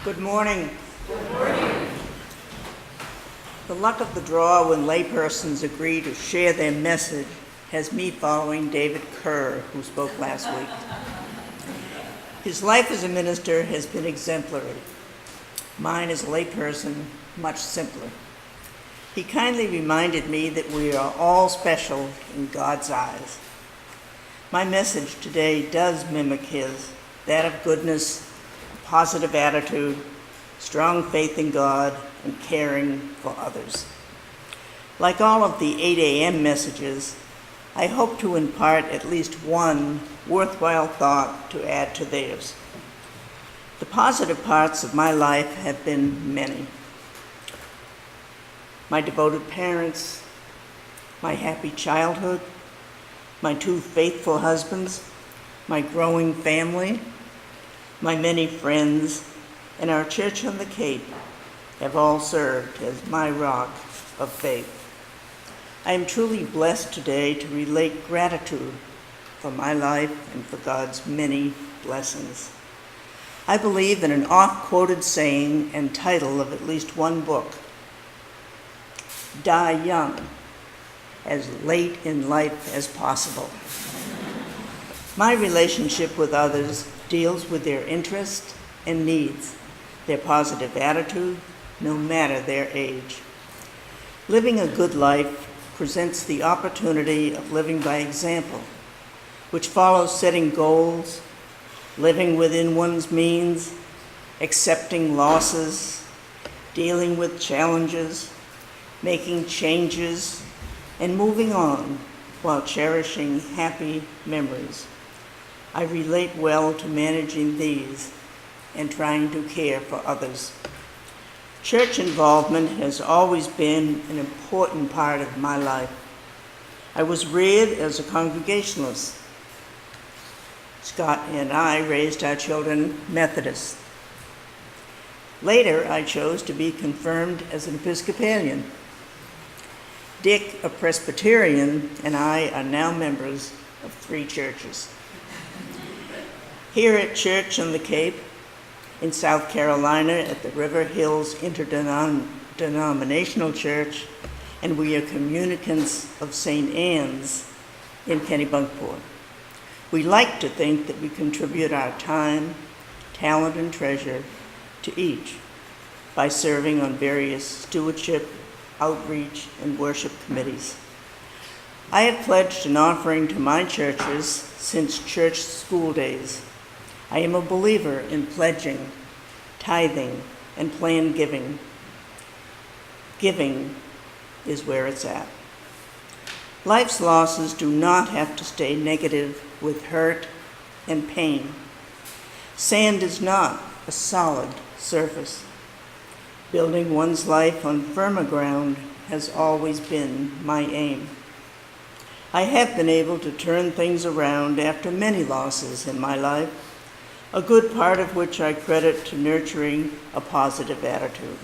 Good morning. Good morning. The luck of the draw when laypersons agree to share their message has me following David Kerr, who spoke last week. His life as a minister has been exemplary. Mine as a layperson, much simpler. He kindly reminded me that we are all special in God's eyes. My message today does mimic his, that of goodness, a positive attitude, strong faith in God, and caring for others. Like all of the 8 a.m. messages, I hope to impart at least one worthwhile thought to add to theirs. The positive parts of my life have been many. My devoted parents, my happy childhood, my 2 faithful husbands, my growing family, my many friends, and our church on the Cape have all served as my rock of faith. I am truly blessed today to relate gratitude for my life and for God's many blessings. I believe in an oft-quoted saying and title of at least one book: die young, as late in life as possible. My relationship with others deals with their interests and needs, their positive attitude, no matter their age. Living a good life presents the opportunity of living by example, which follows setting goals, living within one's means, accepting losses, dealing with challenges, making changes, and moving on while cherishing happy memories. I relate well to managing these and trying to care for others. Church involvement has always been an important part of my life. I was reared as a Congregationalist. Scott and I raised our children Methodist. Later, I chose to be confirmed as an Episcopalian. Dick, a Presbyterian, and I are now members of 3 churches. Here at Church on the Cape, in South Carolina at the River Hills Interdenominational Church, and we are communicants of St. Anne's in Kennebunkport. We like to think that we contribute our time, talent, and treasure to each by serving on various stewardship, outreach, and worship committees. I have pledged an offering to my churches since church school days. I am a believer in pledging, tithing, and planned giving. Giving is where it's at. Life's losses do not have to stay negative with hurt and pain. Sand is not a solid surface. Building one's life on firmer ground has always been my aim. I have been able to turn things around after many losses in my life, a good part of which I credit to nurturing a positive attitude.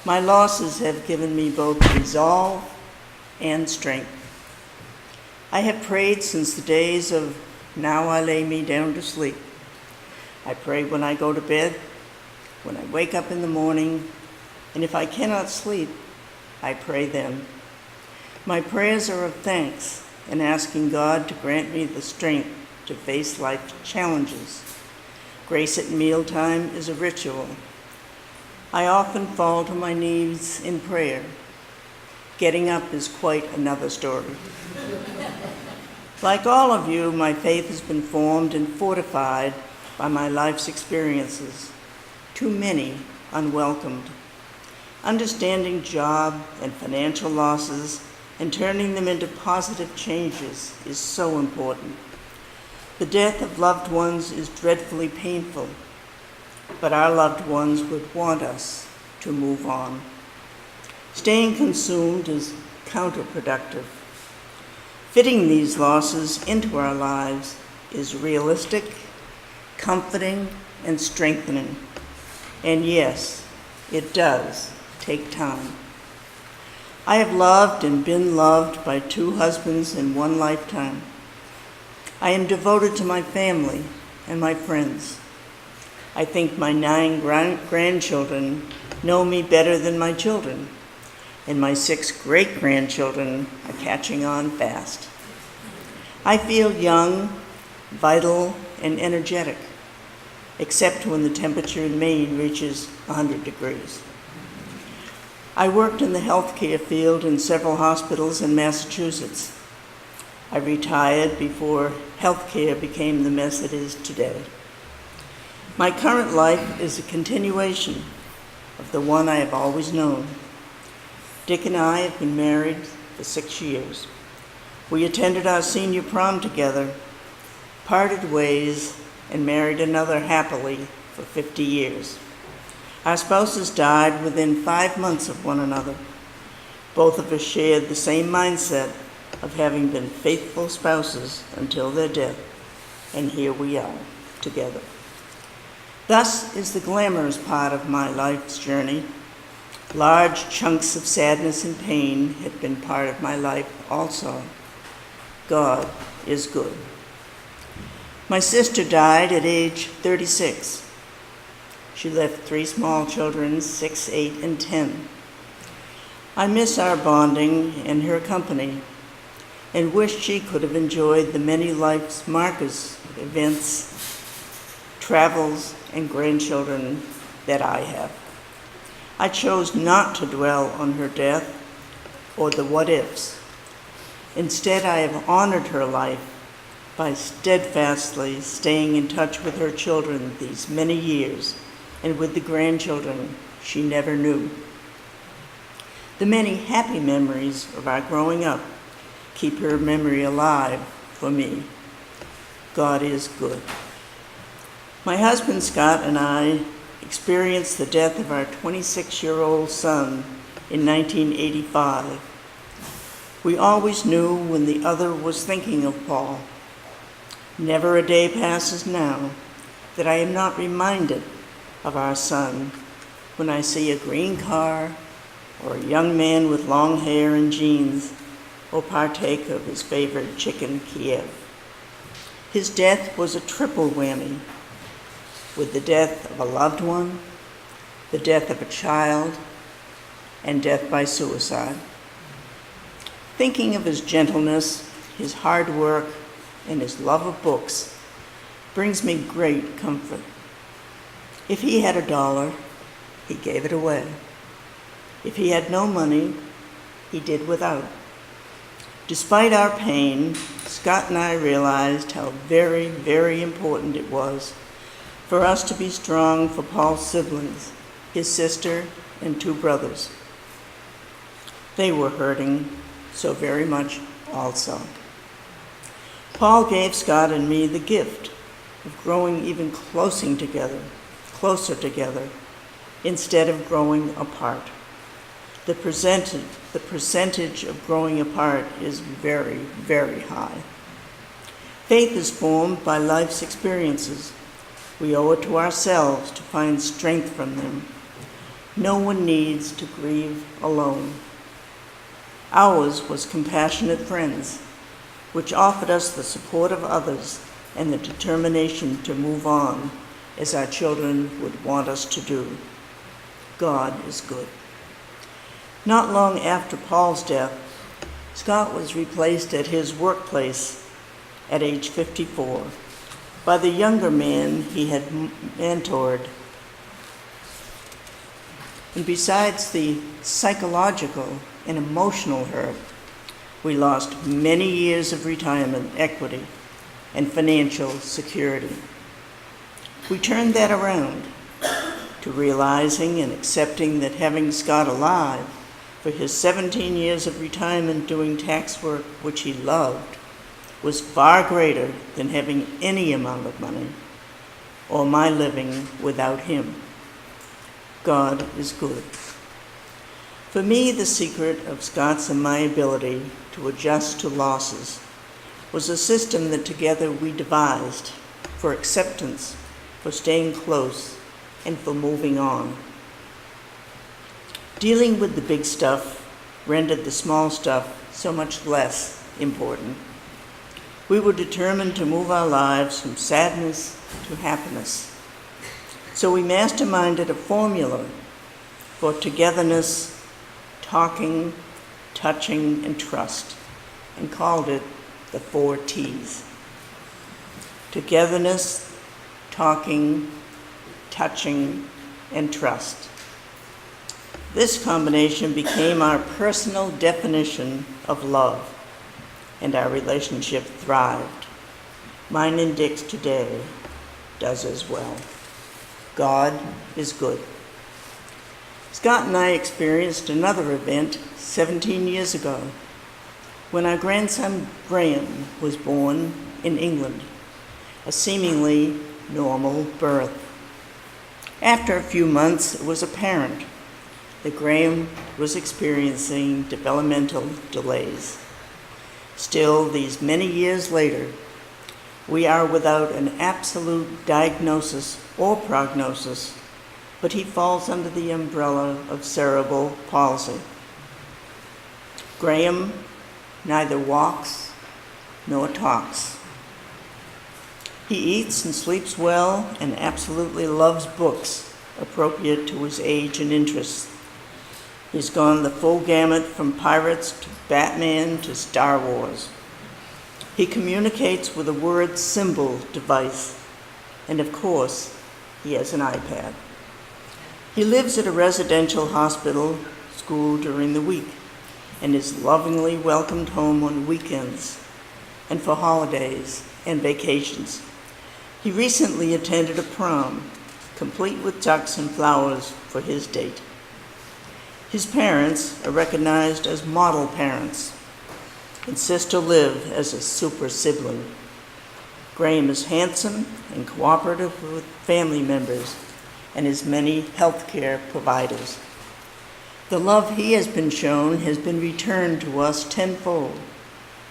My losses have given me both resolve and strength. I have prayed since the days of "now I lay me down to sleep." I pray when I go to bed, when I wake up in the morning, and if I cannot sleep, I pray then. My prayers are of thanks and asking God to grant me the strength to face life's challenges. Grace at mealtime is a ritual. I often fall to my knees in prayer. Getting up is quite another story. Like all of you, my faith has been formed and fortified by my life's experiences, too many unwelcomed. Understanding job and financial losses and turning them into positive changes is so important. The death of loved ones is dreadfully painful, but our loved ones would want us to move on. Staying consumed is counterproductive. Fitting these losses into our lives is realistic, comforting, and strengthening. And yes, it does take time. I have loved and been loved by 2 husbands in one lifetime. I am devoted to my family and my friends. I think my 9 grandchildren know me better than my children, and my 6 great-grandchildren are catching on fast. I feel young, vital, and energetic, except when the temperature in Maine reaches 100 degrees. I worked in the healthcare field in several hospitals in Massachusetts. I retired before healthcare became the mess it is today. My current life is a continuation of the one I have always known. Dick and I have been married for 6 years. We attended our senior prom together, parted ways, and married another happily for 50 years. Our spouses died within 5 months of one another. Both of us shared the same mindset of having been faithful spouses until their death, and here we are, together. Thus is the glamorous part of my life's journey. Large chunks of sadness and pain have been part of my life also. God is good. My sister died at age 36. She left 3 small children, 6, 8, and 10. I miss our bonding and her company, and wish she could have enjoyed the many life's markers, events, travels, and grandchildren that I have. I chose not to dwell on her death or the what-ifs. Instead, I have honored her life by steadfastly staying in touch with her children these many years and with the grandchildren she never knew. The many happy memories of our growing up keep her memory alive for me. God is good. My husband Scott and I experienced the death of our 26-year-old son in 1985. We always knew when the other was thinking of Paul. Never a day passes now that I am not reminded of our son when I see a green car or a young man with long hair and jeans or partake of his favorite chicken Kiev. His death was a triple whammy, with the death of a loved one, the death of a child, and death by suicide. Thinking of his gentleness, his hard work, and his love of books brings me great comfort. If he had $1, he gave it away. If he had no money, he did without. Despite our pain, Scott and I realized how very, very important it was for us to be strong for Paul's siblings, his sister and 2 brothers. They were hurting so very much also. Paul gave Scott and me the gift of growing even closer together, instead of growing apart. The percentage of growing apart is very, very high. Faith is formed by life's experiences. We owe it to ourselves to find strength from them. No one needs to grieve alone. Ours was compassionate friends, which offered us the support of others and the determination to move on as our children would want us to do. God is good. Not long after Paul's death, Scott was replaced at his workplace at age 54 by the younger man he had mentored. And besides the psychological and emotional hurt, we lost many years of retirement equity and financial security. We turned that around to realizing and accepting that having Scott alive for his 17 years of retirement doing tax work, which he loved, was far greater than having any amount of money or my living without him. God is good. For me, the secret of Scott's and my ability to adjust to losses was a system that together we devised for acceptance, for staying close, and for moving on. Dealing with the big stuff rendered the small stuff so much less important. We were determined to move our lives from sadness to happiness. So we masterminded a formula for togetherness, talking, touching, and trust, and called it the 4 T's. Togetherness, talking, touching, and trust. This combination became our personal definition of love, and our relationship thrived. Mine and Dick's today does as well. God is good. Scott and I experienced another event 17 years ago when our grandson Graham was born in England, a seemingly normal birth. After a few months, it was apparent that Graham was experiencing developmental delays. Still, these many years later, we are without an absolute diagnosis or prognosis, but he falls under the umbrella of cerebral palsy. Graham neither walks nor talks. He eats and sleeps well and absolutely loves books appropriate to his age and interests. He's gone the full gamut from pirates to Batman to Star Wars. He communicates with a word symbol device, and of course, he has an iPad. He lives at a residential hospital school during the week and is lovingly welcomed home on weekends and for holidays and vacations. He recently attended a prom, complete with tucks and flowers for his date. His parents are recognized as model parents and sister live as a super sibling. Graham is handsome and cooperative with family members and his many healthcare providers. The love he has been shown has been returned to us tenfold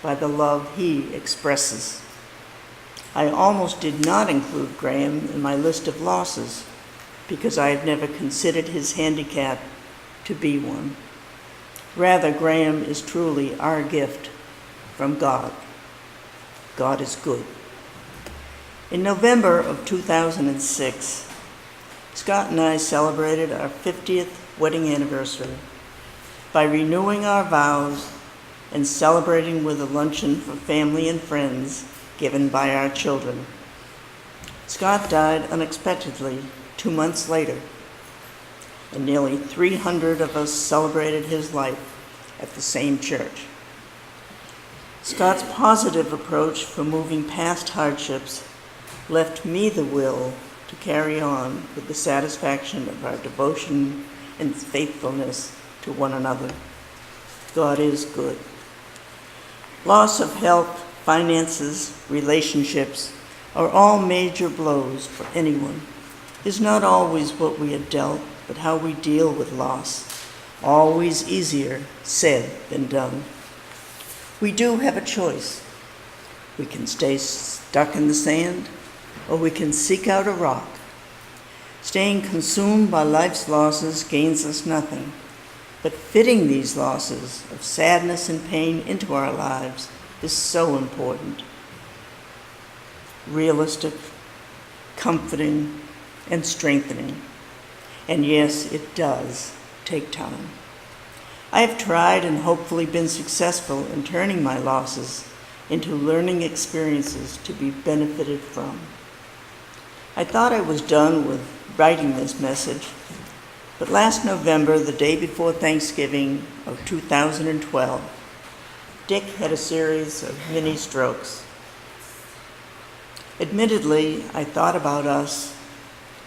by the love he expresses. I almost did not include Graham in my list of losses because I have never considered his handicap to be one. Rather, Graham is truly our gift from God. God is good. In November of 2006, Scott and I celebrated our 50th wedding anniversary by renewing our vows and celebrating with a luncheon for family and friends given by our children. Scott died unexpectedly 2 months later, and nearly 300 of us celebrated his life at the same church. Scott's positive approach for moving past hardships left me the will to carry on with the satisfaction of our devotion and faithfulness to one another. God is good. Loss of health, finances, relationships are all major blows for anyone. It's not always what we are dealt, but how we deal with loss. Always easier said than done. We do have a choice. We can stay stuck in the sand, or we can seek out a rock. Staying consumed by life's losses gains us nothing, but fitting these losses of sadness and pain into our lives is so important. Realistic, comforting, and strengthening. And yes, it does take time. I have tried and hopefully been successful in turning my losses into learning experiences to be benefited from. I thought I was done with writing this message, but last November, the day before Thanksgiving of 2012, Dick had a series of mini strokes. Admittedly, I thought about us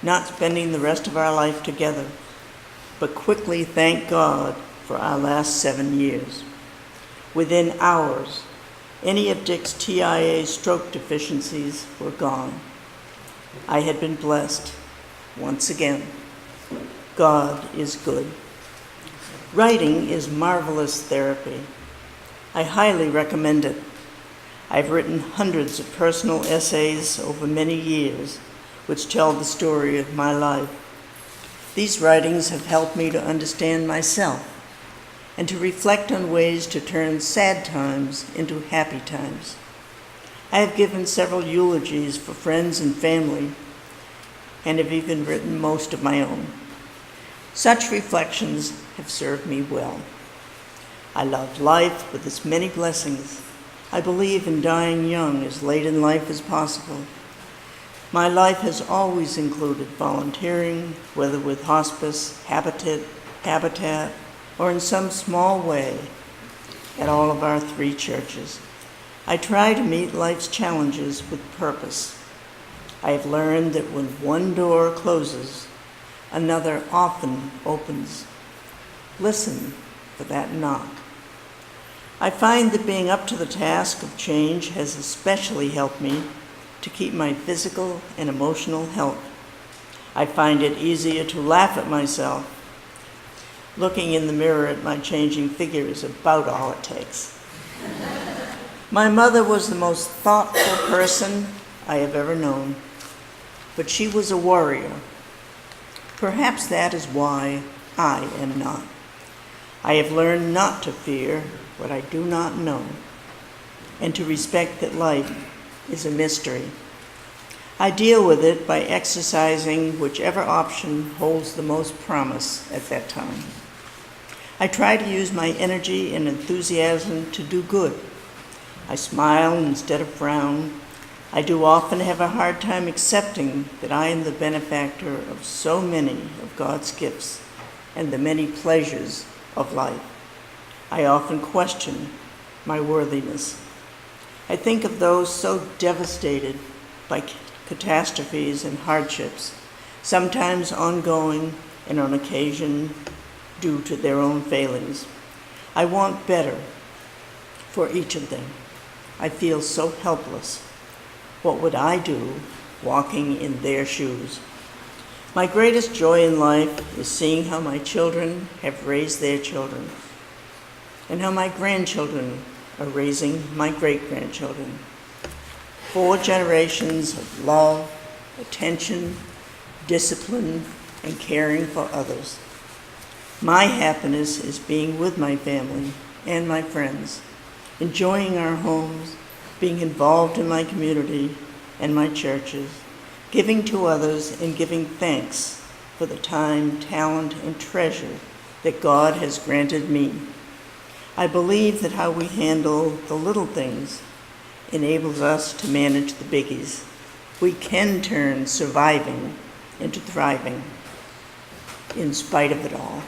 not spending the rest of our life together, but quickly thanked God for our last 7 years. Within hours, any of Dick's TIA stroke deficiencies were gone. I had been blessed once again. God is good. Writing is marvelous therapy. I highly recommend it. I've written hundreds of personal essays over many years, which tell the story of my life. These writings have helped me to understand myself and to reflect on ways to turn sad times into happy times. I have given several eulogies for friends and family, and have even written most of my own. Such reflections have served me well. I love life with its many blessings. I believe in dying young, as late in life as possible. My life has always included volunteering, whether with hospice, habitat, or in some small way at all of our 3 churches. I try to meet life's challenges with purpose. I have learned that when one door closes, another often opens. Listen for that knock. I find that being up to the task of change has especially helped me to keep my physical and emotional health. I find it easier to laugh at myself. Looking in the mirror at my changing figure is about all it takes. My mother was the most thoughtful person I have ever known, but she was a warrior. Perhaps that is why I am not. I have learned not to fear what I do not know, and to respect that life is a mystery. I deal with it by exercising whichever option holds the most promise at that time. I try to use my energy and enthusiasm to do good. I smile instead of frown. I do often have a hard time accepting that I am the benefactor of so many of God's gifts and the many pleasures of life. I often question my worthiness. I think of those so devastated by catastrophes and hardships, sometimes ongoing and on occasion due to their own failings. I want better for each of them. I feel so helpless. What would I do walking in their shoes? My greatest joy in life is seeing how my children have raised their children, and how my grandchildren are raising my great-grandchildren. 4 generations of love, attention, discipline, and caring for others. My happiness is being with my family and my friends, enjoying our homes, being involved in my community and my churches, giving to others and giving thanks for the time, talent, and treasure that God has granted me. I believe that how we handle the little things enables us to manage the biggies. We can turn surviving into thriving in spite of it all.